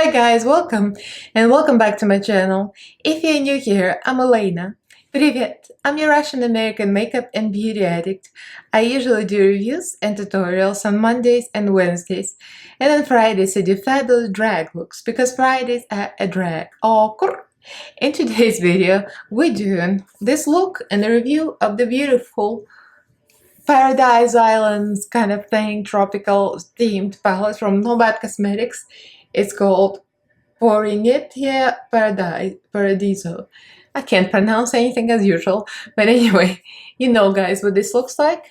Hi guys, welcome back to my channel. If you're new here, I'm Elaina. Привет! I'm your Russian-American makeup and beauty addict. I usually do reviews and tutorials on Mondays and Wednesdays, and on Fridays I do fabulous drag looks because Fridays are a drag. Oh, in today's video, we're doing this look and a review of the beautiful Paradise Islands kind of thing, tropical themed palette from Nomad Cosmetics. It's called Pouring It Here Paradiso. I can't pronounce anything as usual, but anyway, you know guys what this looks like.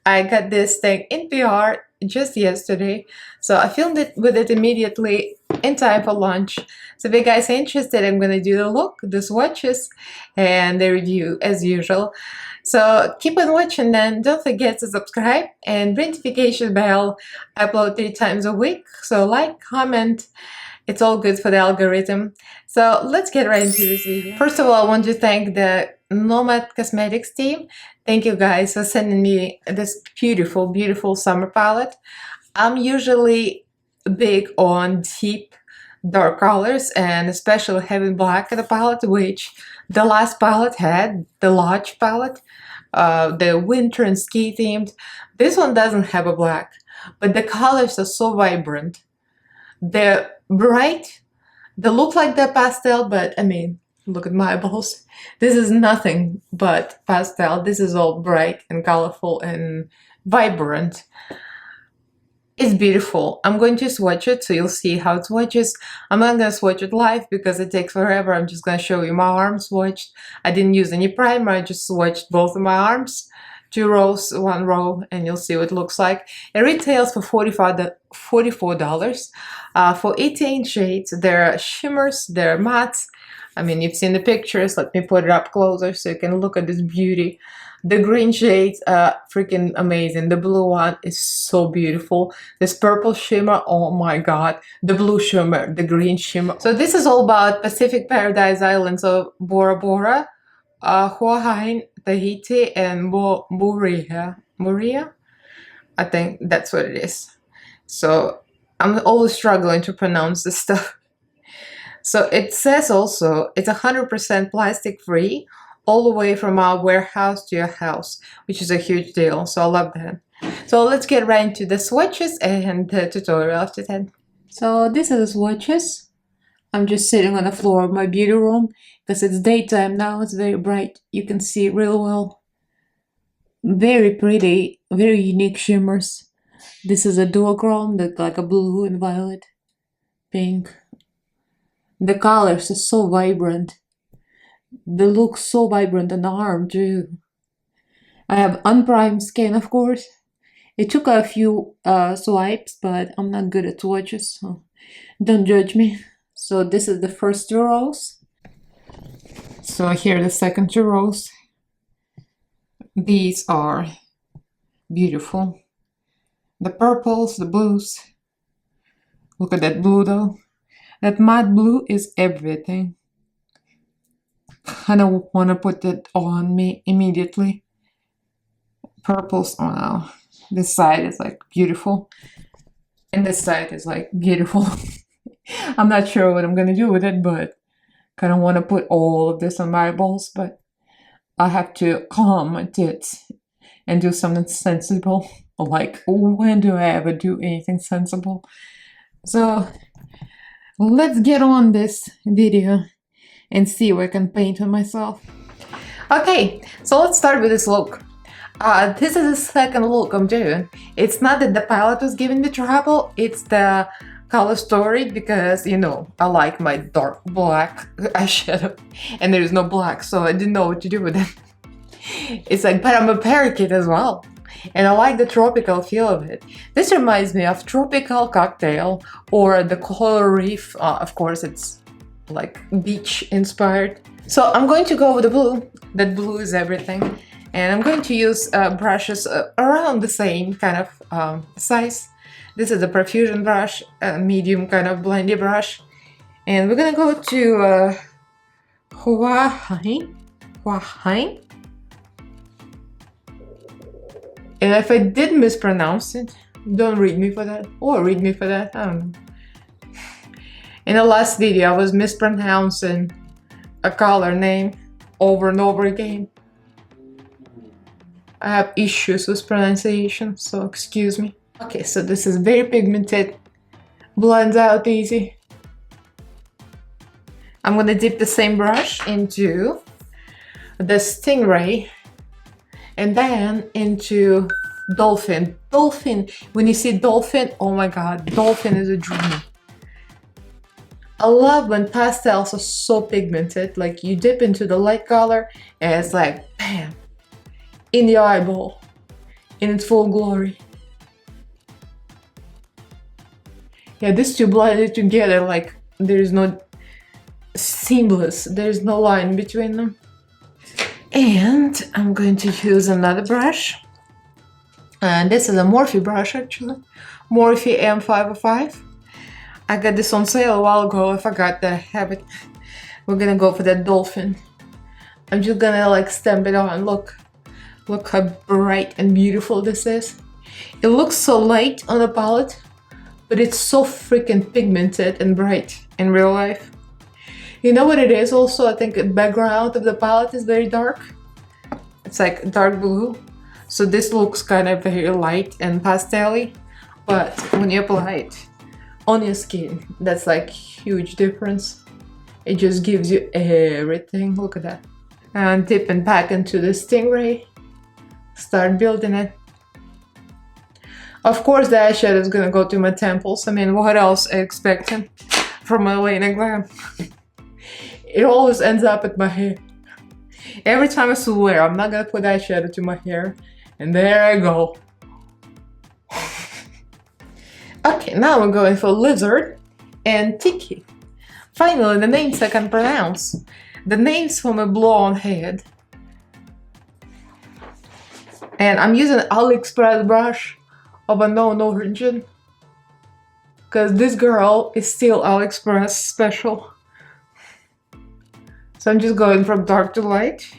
I got this thing in PR just yesterday, so I filmed it with it immediately in time for launch. So if you guys are interested, I'm gonna do the look, the swatches, and the review as usual. So keep on watching and don't forget to subscribe and ring notification bell. I upload 3 times a week, so like, comment. It's all good for the algorithm. So let's get right into this video. First of all, I want to thank the Nomad Cosmetics team. Thank you guys for sending me this beautiful, beautiful summer palette. I'm usually big on deep, dark colors and especially having black in the palette, which the last palette had, the large palette, the winter and ski themed. This one doesn't have a black, but the colors are so vibrant. They're bright, they look like they're pastel, but I mean, look at my eyeballs. This is nothing but pastel. This is all bright and colorful and vibrant. It's beautiful. I'm going to swatch it so you'll see how it swatches. I'm not going to swatch it live because it takes forever. I'm just going to show you my arms swatched. I didn't use any primer, I just swatched both of my arms. 2 rows, 1 row, and you'll see what it looks like. It retails for $44. For 18 shades, there are shimmers, there are mattes. I mean, you've seen the pictures. Let me put it up closer so you can look at this beauty. The green shades are freaking amazing. The blue one is so beautiful. This purple shimmer, oh my god. The blue shimmer, the green shimmer. So this is all about Pacific Paradise Islands of Bora Bora, Hawaiian, Tahiti, and Moorea. I think that's what it is. So I'm always struggling to pronounce this stuff. So it says also it's 100% plastic free, all the way from our warehouse to your house, which is a huge deal. So I love that. So let's get right into the swatches and the tutorial after that. So this is the swatches. I'm just sitting on the floor of my beauty room because it's daytime now. It's very bright. You can see real well. Very pretty, very unique shimmers. This is a duochrome that's like a blue and violet, pink. The colors are so vibrant. They look so vibrant on the arm too. I have unprimed skin, of course. It took a few swipes, but I'm not good at swatches, so don't judge me. So this is the first 2 rows. So here are the second 2 rows. These are beautiful. The purples, the blues. Look at that blue though. That matte blue is everything. I don't want to put that on me immediately. Purples, oh wow. This side is like beautiful. And this side is like beautiful. I'm not sure what I'm going to do with it, but kind of want to put all of this on my eyeballs, but I have to calm my tits and do something sensible. Like, when do I ever do anything sensible? So let's get on this video and see what I can paint on myself. Okay, so let's start with this look. This is the second look I'm doing. It's not that the palette was giving me trouble, it's the color story, because you know I like my dark black eyeshadow and there is no black, so I didn't know what to do with it. It's like, but I'm a parakeet as well, and I like the tropical feel of it. This reminds me of Tropical Cocktail or the Coral Reef. Of course, it's like beach inspired. So I'm going to go with the blue. That blue is everything. And I'm going to use brushes around the same kind of size. This is a Profusion brush, a medium kind of blendy brush. And we're gonna go to Hawaiian. And if I did mispronounce it, don't read me for that. Or read me for that, I don't know. In the last video, I was mispronouncing a color name over and over again. I have issues with pronunciation, so excuse me. Okay, so this is very pigmented, blends out easy. I'm gonna dip the same brush into the Stingray and then into Dolphin. Dolphin, when you see Dolphin, oh my god, Dolphin is a dream. I love when pastels are so pigmented, like you dip into the light color and it's like, bam, in the eyeball, in its full glory. Yeah, these two blended together, like there's no seamless, there's no line between them. And I'm going to use another brush. And this is a Morphe brush actually, Morphe AM 505. I got this on sale a while ago, I forgot that I have it. We're gonna go for that Dolphin. I'm just gonna like stamp it on, look how bright and beautiful this is. It looks so light on the palette, but it's so freaking pigmented and bright in real life. You know what it is also? I think the background of the palette is very dark. It's like dark blue. So this looks kind of very light and pastel-y, but when you apply it on your skin, that's like huge difference. It just gives you everything. Look at that. And dip and pack into the Stingray. Start building it. Of course the eyeshadow is gonna go to my temples. I mean, what else I expecting from Elaina Glam? It always ends up at my hair. Every time I swear I'm not gonna put eyeshadow to my hair, and there I go. Okay, now we're going for Lizard and Tiki. Finally, the names I can pronounce. The names for my blonde head. And I'm using an AliExpress brush of unknown origin, because this girl is still AliExpress special. So I'm just going from dark to light.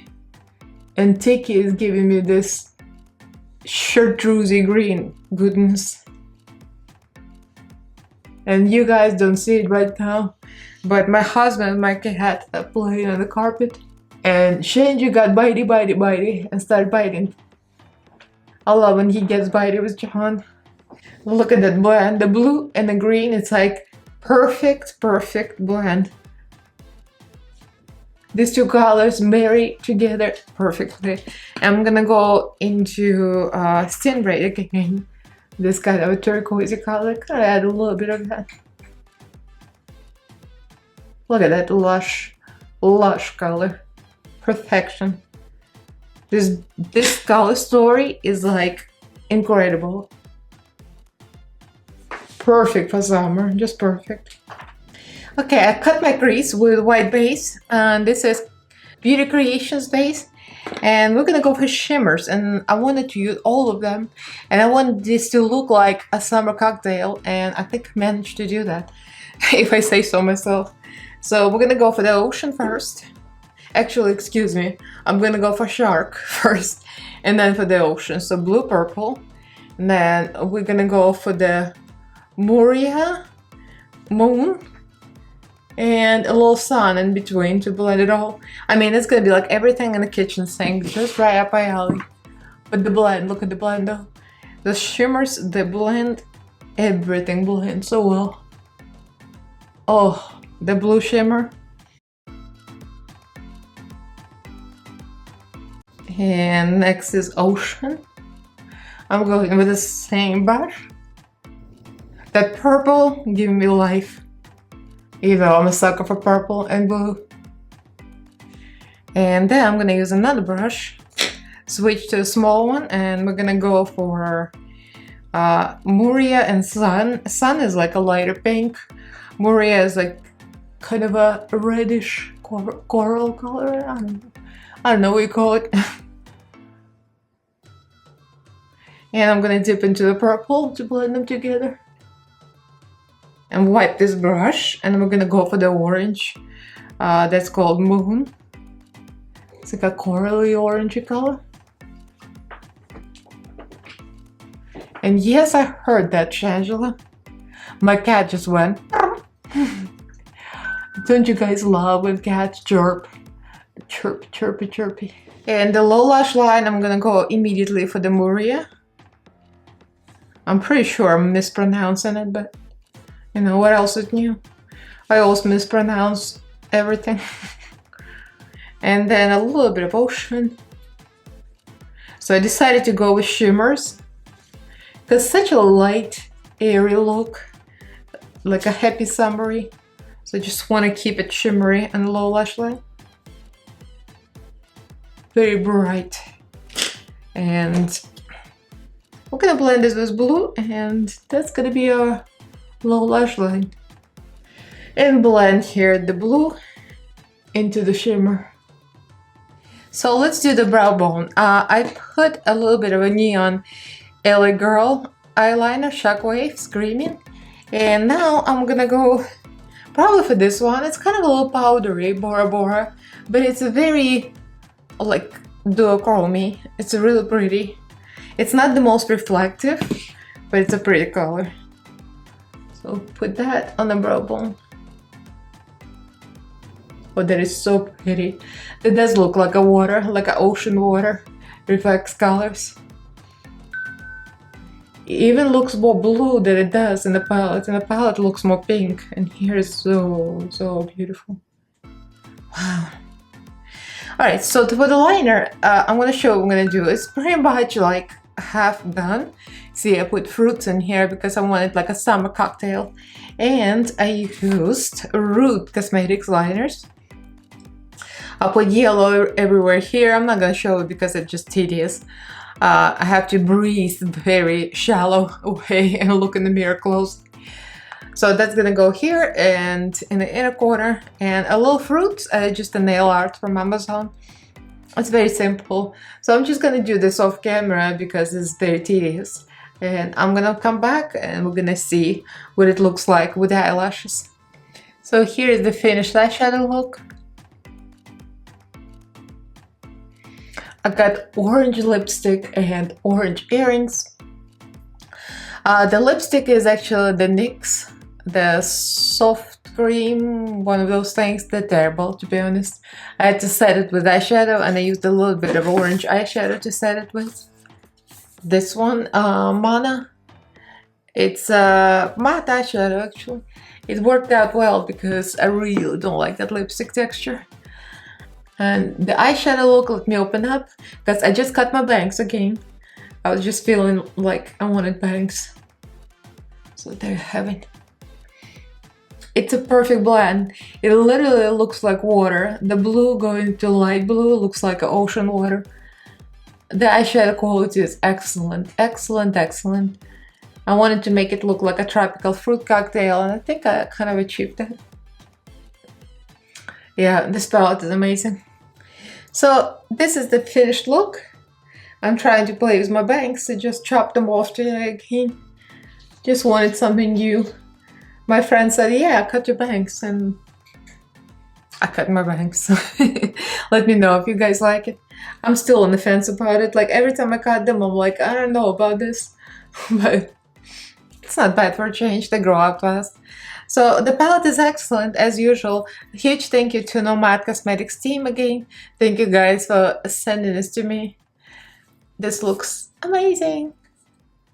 And Tiki is giving me this chartreusey green goodness. And you guys don't see it right now, but my husband and my cat are playing on the carpet. And Shinji got bitey and started biting. I love when he gets bitey with John. Look at that blend, the blue and the green, it's like perfect blend. These two colors marry together perfectly. I'm gonna go into Stingray again. This kind of a turquoisey color. Can I add a little bit of that? Look at that lush color. Perfection. This color story is like incredible. Perfect for summer, just perfect. Okay, I cut my crease with white base, and this is Beauty Creations base. And we're gonna go for shimmers, and I wanted to use all of them, and I want this to look like a summer cocktail, and I think I managed to do that, if I say so myself. So we're gonna go for the ocean first. Actually, excuse me, I'm gonna go for shark first, and then for the ocean. So blue purple, and then we're gonna go for the Moria moon, and a little sun in between to blend it all. I mean, it's gonna be like everything in the kitchen sink, just right up my alley. But the blend, look at the blend though. The shimmers, the blend, everything blends so well. Oh, the blue shimmer. And next is ocean. I'm going with the same brush. That purple giving me life. You know, I'm a sucker for purple and blue. And then I'm gonna use another brush, switch to a small one, and we're gonna go for Moria and Sun. Sun is like a lighter pink. Moria is like kind of a reddish coral color. I don't know what you call it. And I'm gonna dip into the purple to blend them together. And wipe this brush, and we're gonna go for the orange. That's called Moon. It's like a corally orangey color. And yes, I heard that, Shangela. My cat just went. Don't you guys love when cats chirp? Chirp, chirpy, chirpy. And the low lash line, I'm gonna go immediately for the Muria. I'm pretty sure I'm mispronouncing it, but you know, what else is new? I always mispronounce everything. And then a little bit of ocean. So I decided to go with shimmers. Because such a light, airy look. Like a happy summery. So I just want to keep it shimmery and low lash line. Very bright. And we're gonna blend this with blue, and that's gonna be our low lash line. And blend here the blue into the shimmer. So let's do the brow bone. I put a little bit of a neon LA Girl eyeliner, Shockwave, Screaming. And now I'm gonna go probably for this one. It's kind of a little powdery, Bora Bora, but it's a very like duochromy. It's really pretty. It's not the most reflective, but it's a pretty color. So put that on the brow bone. Oh, that is so pretty. It does look like a water, like an ocean water. Reflects colors. It even looks more blue than it does in the palette. And the palette looks more pink. And here is so beautiful. Wow. Alright, so for the liner, I'm gonna show what I'm gonna do. It's pretty much like half done. See, I put fruits in here because I wanted like a summer cocktail. And I used Root Cosmetics liners. I'll put yellow everywhere here. I'm not gonna show it because it's just tedious. I have to breathe very shallow way and look in the mirror close. So that's gonna go here and in the inner corner, and a little fruit, just a nail art from Amazon. It's very simple. So I'm just gonna do this off camera because it's very tedious. And I'm gonna come back and we're gonna see what it looks like with the eyelashes. So here is the finished eyeshadow look. I got orange lipstick and orange earrings. The lipstick is actually the NYX, the soft cream, one of those things. They're terrible, to be honest. I had to set it with eyeshadow, and I used a little bit of orange eyeshadow to set it with. This one, Mana. It's a matte eyeshadow, actually. It worked out well because I really don't like that lipstick texture. And the eyeshadow look, let me open up, because I just cut my bangs again. I was just feeling like I wanted bangs. So there you have it. It's a perfect blend. It literally looks like water. The blue going to light blue looks like ocean water. The eyeshadow quality is excellent, excellent, excellent. I wanted to make it look like a tropical fruit cocktail, and I think I kind of achieved that. Yeah, this palette is amazing. So this is the finished look. I'm trying to play with my bangs, so just chop them off today again. Just wanted something new. My friend said, yeah, cut your bangs, and I cut my bangs. Let me know if you guys like it. I'm still on the fence about it. Like every time I cut them, I'm like, I don't know about this. But it's not bad for a change. They grow up fast. So the palette is excellent as usual. Huge thank you to Nomad Cosmetics team again. Thank you guys for sending this to me. This looks amazing.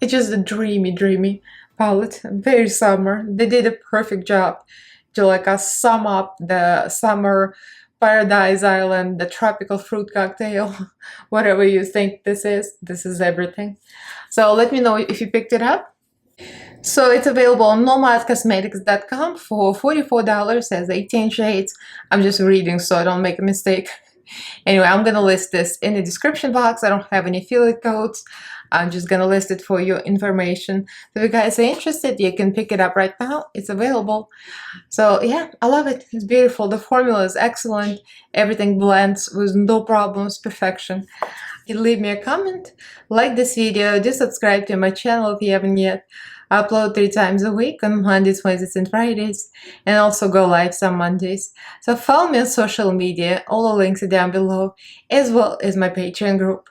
It's just a dreamy palette. Very summer. They did a perfect job to like sum up the summer Paradise Island, the tropical fruit cocktail, whatever you think this is everything. So let me know if you picked it up. So it's available on nomadcosmetics.com for $44, has 18 shades. I'm just reading so I don't make a mistake. Anyway, I'm gonna list this in the description box. I don't have any affiliate codes. I'm just gonna list it for your information. So if you guys are interested, you can pick it up right now. It's available. So yeah, I love it. It's beautiful. The formula is excellent. Everything blends with no problems, perfection. You leave me a comment, like this video, do subscribe to my channel if you haven't yet. I upload 3 times a week on Mondays, Wednesdays, and Fridays, and also go live some Mondays. So follow me on social media, all the links are down below, as well as my Patreon group.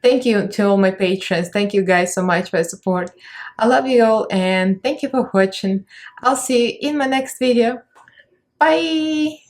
Thank you to all my patrons. Thank you guys so much for your support. I love you all, and thank you for watching. I'll see you in my next video. Bye!